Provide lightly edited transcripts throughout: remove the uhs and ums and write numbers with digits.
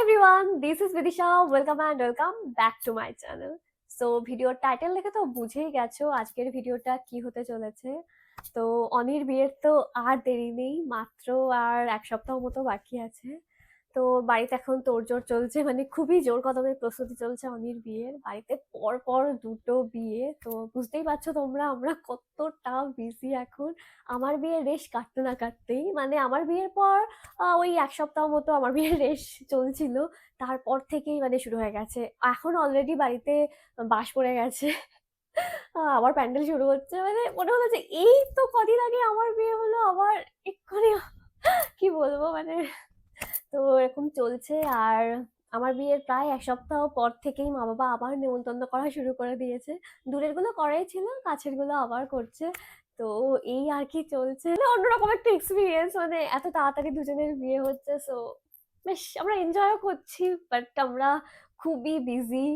everyone, this is Vidisha. Welcome and welcome back to my channel. So ভিডিওর title দেখে তো বুঝেই গেছো আজকের ভিডিওটা কি হতে চলেছে। তো অনির বিয়ের তো আর দেরি নেই, মাত্র আর এক সপ্তাহ মতো বাকি আছে। তো বাড়িতে এখন তোড়জোড় চলছে, মানে খুবই জোর কদমে প্রস্তুতি চলছে অনির বিয়ের। বাড়িতে পর পর দুটো বিয়ে, তো বুঝতেই পারছো তোমরা আমরা কতটা বিজি এখন। আমার বিয়ের রেশ কাটতে না কাটতেই, মানে আমার বিয়ের পর ওই এক সপ্তাহ মতো আমার বিয়ের রেশ চলছিল, তারপর থেকেই মানে শুরু হয়ে গেছে। এখন অলরেডি বাড়িতে বাস পড়ে গেছে। আবার প্যান্ডেল শুরু হচ্ছে, মানে মনে হলো যে এই তো কদিন আগে আমার বিয়ে হলো, আবার এক্ষুনি কি বলবো মানে। তো এরকম চলছে। আর আমার বিয়ের প্রায় এক সপ্তাহ পর থেকেই মা বাবা আবার নেমন্তন্ন করা শুরু করে দিয়েছে। দূরের গুলো করাই ছিল, কাছের গুলো আবার করছে। তো এই আর কি চলছে, মানে অন্যরকম একটা এক্সপিরিয়েন্স, মানে এত তাড়াতাড়ি দুজনের বিয়ে হচ্ছে। সো বেশ আমরা এনজয়ও করছি, বাট আমরা খুবই বিজি।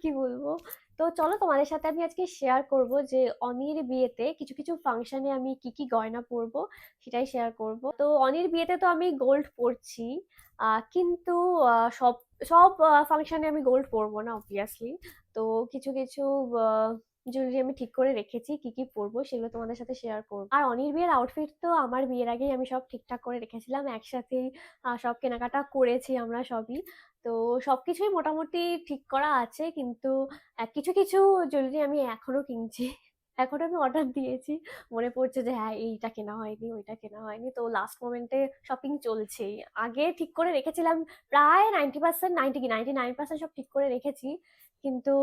কি বলবো। তো চলো তোমাদের সাথে আমি আজকে শেয়ার করব যে অনির বিয়েতে কিছু কিছু ফাংশনে আমি কি কি গয়না পরবো, সেটাই শেয়ার করব। তো অনির বিয়েতে তো আমি গোল্ড পরছি, কিন্তু সব সব ফাংশনে আমি গোল্ড পরবো না অবভিয়াসলি। তো কিছু কিছু জুয়েলারি আমি ঠিক করে রেখেছি, কি কি পরবো সেগুলো তোমাদের সাথে শেয়ার করবো। আর অনির বিয়ের আউটফিট তো আমার বিয়ের আগেই আমি সব ঠিকঠাক করে রেখেছিলাম, একসাথেই সব কেনাকাটা করেছি আমরা সবই। তো সবকিছুই মোটামুটি ঠিক করা আছে, কিন্তু কিছু কিছু জুয়েলারি আমি এখনো কিনছি। এখনো আমি অর্ডার দিয়েছি, মনে পড়ছে যে হ্যাঁ এইটা কেনা হয়নি, ওইটা কেনা হয়নি। তো লাস্ট মোমেন্টে শপিং চলছেই। আগে ঠিক করে রেখেছিলাম প্রায় 90%, 99% সব ঠিক করে রেখেছি, কিন্তু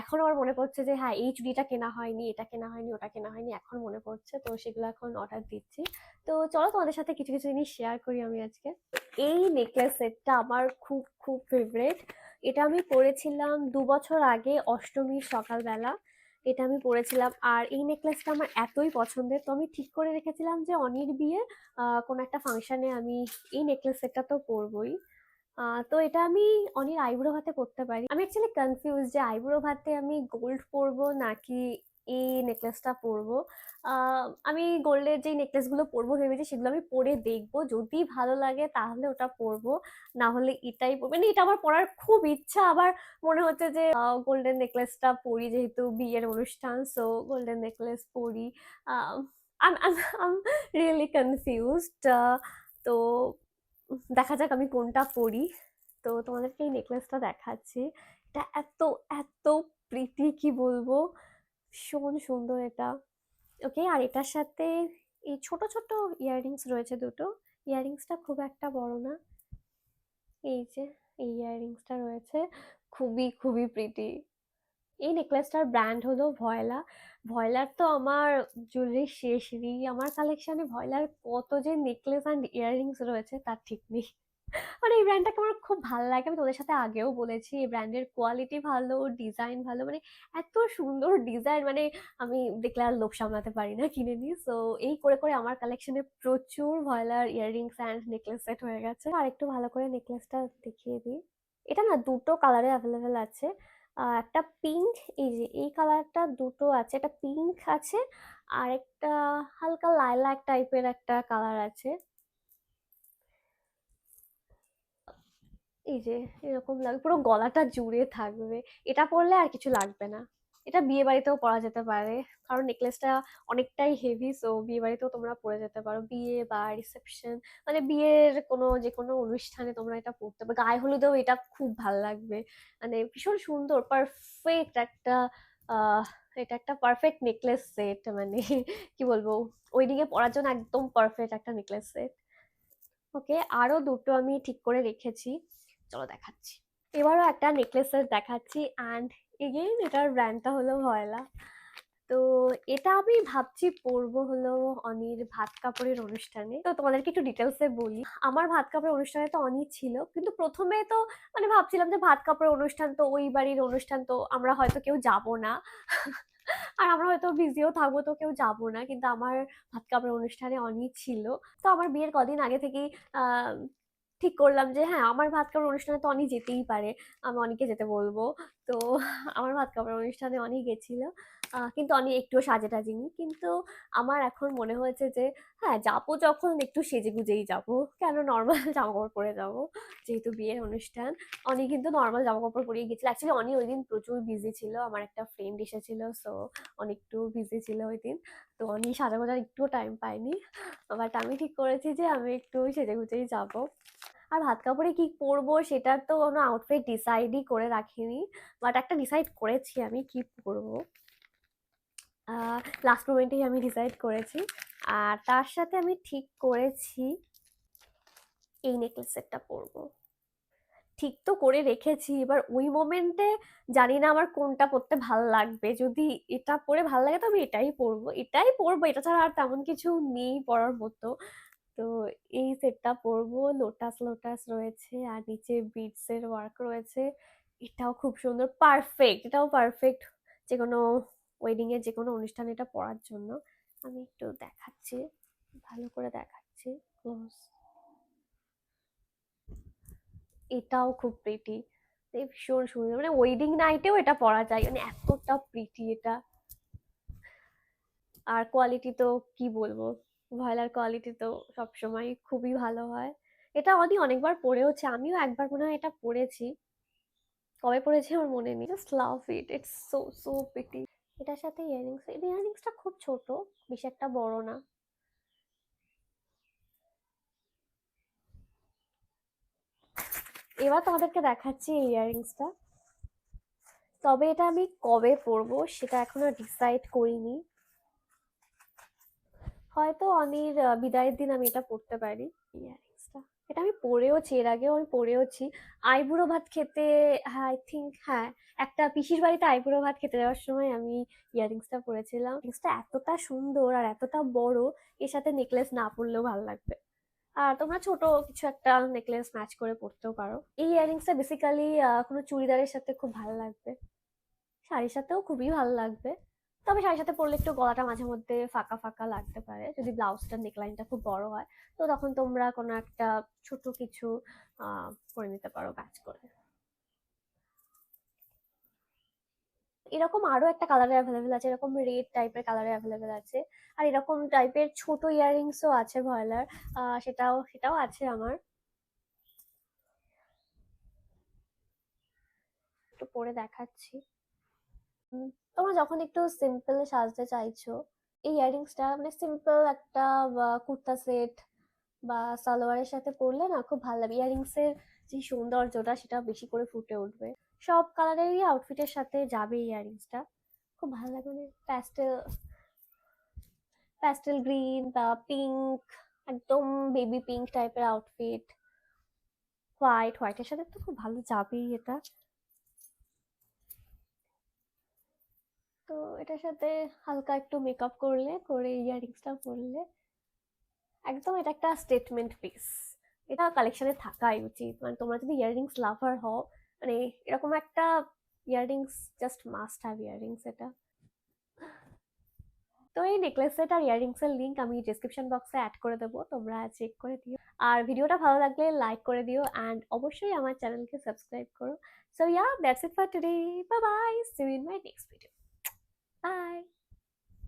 এখন আমার মনে পড়ছে যে হ্যাঁ এই চুড়িটা কেনা হয়নি, এটা কেনা হয়নি, ওটা কেনা হয়নি, এখন মনে পড়ছে। তো সেগুলো এখন অর্ডার দিচ্ছি। তো চলো তোমাদের সাথে কিছু কিছু জিনিস শেয়ার করি আমি আজকে। এই নেকলেস সেটটা আমার খুব খুব ফেভারিট। এটা আমি পরেছিলাম 2 বছর আগে অষ্টমীর সকালবেলা। এটা আমি পরেছিলাম, আর এই নেকলেসটা আমার এতই পছন্দের, তো আমি ঠিক করে রেখেছিলাম যে অনির বিয়ে কোনো একটা ফাংশনে আমি এই নেকলেস সেটটা তো পরবই। তো এটা আমি অনির আইবুড়ো ভাতে পরতে পারি। আমি অ্যাকচুয়ালি কনফিউজ যে আইবুড়ো ভাতে আমি গোল্ড পরবো নাকি এই নেকলেসটা পরবো। আমি গোল্ডের যেই নেকলেসগুলো পরবো ভেবেছি সেগুলো আমি পরে দেখবো, যদি ভালো লাগে তাহলে ওটা পরবো, না হলে এটাই পরবো। মানে এটা আমার পরার খুব ইচ্ছা, আবার মনে হচ্ছে যে গোল্ডেন নেকলেসটা পরি, যেহেতু বিয়ের অনুষ্ঠান, সো গোল্ডেন নেকলেস পরি। I'm really confused. তো দেখা যাক আমি কোনটা পরি। তো তোমাদেরকে এই নেকলেসটা দেখাচ্ছি। এটা এত এত প্রিটি, কি বলবো, ভীষণ সুন্দর এটা। ওকে, আর এটার সাথে এই ছোট ছোট ইয়াররিংস রয়েছে দুটো। ইয়াররিংসটা খুব একটা বড় না, এই যে এই ইয়াররিংসটা রয়েছে, খুবই খুবই প্রিটি। এই নেকলেসটার ব্র্যান্ড হলো ভয়লা। ভয়লার তো আমার জুয়েলারি শেষ নেই, আমার কালেকশনে ভয়লার কত যে নেকলেস অ্যান্ড ইয়াররিংস রয়েছে তার ঠিক নেই। মানে এই ব্র্যান্ডটাকে আমার খুব ভালো লাগে, আমি তোদের সাথে আগেও বলেছি এই ব্র্যান্ডের কোয়ালিটি ভালো, ডিজাইন ভালো, মানে এত সুন্দর ডিজাইন, মানে আমি দেখলে আর লোভ সামলাতে পারি না, কিনে নিই। সো এই করে করে আমার কালেকশনে প্রচুর ভয়লার ইয়াররিংস অ্যান্ড নেকলেস সেট হয়ে গেছে। আর একটু ভালো করে নেকলেসটা দেখিয়ে দিই। এটা না দুটো কালারে অ্যাভেলেবেল আছে। একটা পিঙ্ক, এই যে এই কালারটা দুটো আছে, একটা পিঙ্ক আছে আর একটা হালকা লাইলাক টাইপের একটা কালার আছে। এই যে এরকম লাগবে, পুরো গলাটা জুড়ে থাকবে। এটা পরলে আর কিছু লাগবে না। এটা বিয়ে বাড়িতেও পরা যেতে পারে, কারণ নেকলেসটা অনেকটাই হেভি। সো বিয়ে বাড়িতেও তোমরা পরে যেতে পারো, বিয়ে বা রিসেপশন, মানে বিয়ের কোনো যে কোনো অনুষ্ঠানে তোমরা এটা পরতে পারো। গায়ে হলুদেও এটা খুব ভাল লাগবে, মানে ভীষণ সুন্দর পারফেক্ট একটা আহ এটা একটা পারফেক্ট নেকলেস সেট, মানে কি বলবো, ওয়েডিং এ পরার জন্য একদম পারফেক্ট একটা নেকলেস সেট। ওকে, আরো দুটো আমি ঠিক করে রেখেছি, চলো দেখাচ্ছি। এবারও একটা নেকলেস সেট দেখাচ্ছি, অ্যান্ড এগেইন এটার ব্র্যান্ডটা হলো ভয়লা। তো এটা আমি ভাবছি পরবো হলো অনির ভাত কাপড়ের অনুষ্ঠানে। তো তোমাদেরকে একটু ডিটেলসে বলি। আমার ভাত কাপড়ের অনুষ্ঠানে তো অনি ছিল, কিন্তু প্রথমে তো মানে ভাবছিলাম যে ভাত কাপড়ের অনুষ্ঠান তো ওই বাড়ির অনুষ্ঠান, তো আমরা হয়তো কেউ যাব না। আর আমরা হয়তো বিজিও থাকবো, তো কেউ যাবো না, কিন্তু আমার ভাত কাপড়ের অনুষ্ঠানে অনি ছিল। তো আমার বিয়ের কদিন আগে থেকেই আহ ঠিক করলাম যে হ্যাঁ আমার ভাত কাপড়ের অনুষ্ঠানে তো অনি যেতেই পারে, আমি অনিকে যেতে বলবো। তো আমার ভাত কাপড়ের অনুষ্ঠানে অনি গেছিল। কিন্তু আমি একটুও সাজে-টাজিনি। কিন্তু আমার এখন মনে হয়েছে যে হ্যাঁ, যাবো যখন একটু সেজেগুজেই যাবো। কেন নরমাল জামাকাপড় পরে যাবো? যেহেতু বিয়ের অনুষ্ঠান। অনি কিন্তু নরমাল জামাকাপড় পরেই গেছিল। অ্যাকচুয়ালি অনি ঐদিন প্রচুর বিজি ছিল। আমার একটা ফ্রেন্ড এসেছিল। সো অনি একটু বিজি ছিল ঐদিন। তো অনি সাজাগোজার একটুও টাইম পায়নি। বাট আমি ঠিক করেছি যে আমি একটু সেজেগুজেই যাবো। আর ভাত কাপড়ে কি পরবো সেটার তো কোনো আউটফিট ডিসাইডই করে রাখিনি। বাট একটা ডিসাইড করেছি আমি কি পরবো। লাস্ট মোমেন্টেই আমি ডিসাইড করেছি। আর তার সাথে আমি ঠিক করেছি এই নেকলেস সেটটা পরবো। ঠিক তো করে রেখেছি। এবার ওই মোমেন্টে জানি না আমার কোনটা পরতে ভাল লাগবে। যদি এটা পরে ভাল লাগে তো আমি এটাই পরবো। এটাই পরবো। এটা ছাড়া আর তেমন কিছু নেই পরার মতো। তো এই সেটটা পরবো। লোটাস লোটাস রয়েছে আর নিচে বিটস এর ওয়ার্ক রয়েছে। এটাও খুব সুন্দর। পারফেক্ট। এটাও পারফেক্ট যেকোনো ওয়েডিং এর যেকোনো অনুষ্ঠানে এটা পরার জন্য। আমি একটু দেখাচ্ছি। ভালো করে দেখাচ্ছি। ক্লোজ। এটাও খুব প্রিটি। ভীষণ সুন্দর। মানে ওয়েডিং নাইটেও এটা পরা যায়। মানে এতটা প্রিটি এটা। আর কোয়ালিটি তো কি বলবো? ভয়লার কোয়ালিটি তো সবসময় খুবই ভালো হয়। এটা অনি অনেকবার পরেওছে। আমিও একবার মনে হয় এটা পরেছি। কবে পরেছি আমার মনে নেই। Just love it. It's so so pretty. এটার সাথে ইয়াররিংস, এই ইয়াররিংসটা খুব ছোট, বেশি একটা বড় না। এবার তোমাদেরকে দেখাচ্ছি এই ইয়াররিংসটা। তবে এটা আমি কবে পরবো সেটা এখনো ডিসাইড করিনি। হয়তো অনির বিদায়ের দিন আমি এটা পরতে পারি। ইয়াররিংসটা এটা আমি পরেওছি, এর আগেও আমি পরেওছি। আইবুড়ো ভাত খেতে, হ্যাঁ আই থিঙ্ক, হ্যাঁ একটা পিসির বাড়িতে আইবুড়ো ভাত খেতে যাওয়ার সময় আমি ইয়াররিংসটা পরেছিলাম। ইয়াররিংসটা এতটা সুন্দর আর এতটা বড়, এর সাথে নেকলেস না পরলেও ভালো লাগবে। আর তোমরা ছোট কিছু একটা নেকলেস ম্যাচ করে পরতেও পারো। এই ইয়াররিংসটা বেসিক্যালি কোনো চুড়িদারের সাথে খুব ভালো লাগবে। শাড়ির সাথেও খুবই ভালো লাগবে। তবে শাড়ির সাথে পরলে একটু গলাটা মাঝে মধ্যে ফাঁকা ফাঁকা লাগতে পারে যদি ব্লাউজটার নেকলাইনটা খুব বড় হয়। তো তখন তোমরা কোনো একটা ছোট কিছু করে নিতে পারো কাজ করে। এরকম আরো একটা কালারে অ্যাভেলেবেল আছে, এরকম রেড টাইপের কালারে অ্যাভেলেবেল আছে। আর এরকম টাইপের ছোট ইয়াররিংসও আছে ভয়েলার। সেটাও সেটাও আছে আমার। একটু পরে দেখাচ্ছি। তোমরা যখন একটু সিম্পল সাজতে চাইছো, এই ইয়াররিংসটা মানে সিম্পল একটা কুর্তা সেট বা সালোয়ারের সাথে পরলে না খুব ভালো লাগবে। ইয়াররিংস এর যে সৌন্দর্যটা সেটা বেশি করে ফুটে উঠবে। সব কালারেরই আউটফিটের সাথে যাবে এই ইয়াররিংসটা। খুব ভালো লাগবে। মানে প্যাস্টেল প্যাস্টেল গ্রিন বা পিঙ্ক, একদম বেবি পিঙ্ক টাইপের আউটফিট, হোয়াইটের সাথে তো খুব ভালো যাবেই এটা। তো এটার সাথে হালকা একটু মেকআপ করলে, করে ইয়াররিংসটা পরলে একদম এটা একটা স্টেটমেন্ট পিস। এটা কালেকশনে থাকাই উচিত। মানে তোমরা যদি ইয়াররিংস লাভার হও, মানে এরকম একটা earrings just must have earrings এটা। তো এই নেকলেস সেট আর ইয়াররিংস এর লিংক আমি ডেসক্রিপশন বক্সে অ্যাড করে দেবো, তোমরা চেক করে দিও। আর ভিডিওটা ভালো লাগলে লাইক করে দিও অ্যান্ড অবশ্যই আমার চ্যানেলকে সাবস্ক্রাইব করো। So yeah, that's it for today. Bye bye, see you in my next video. By.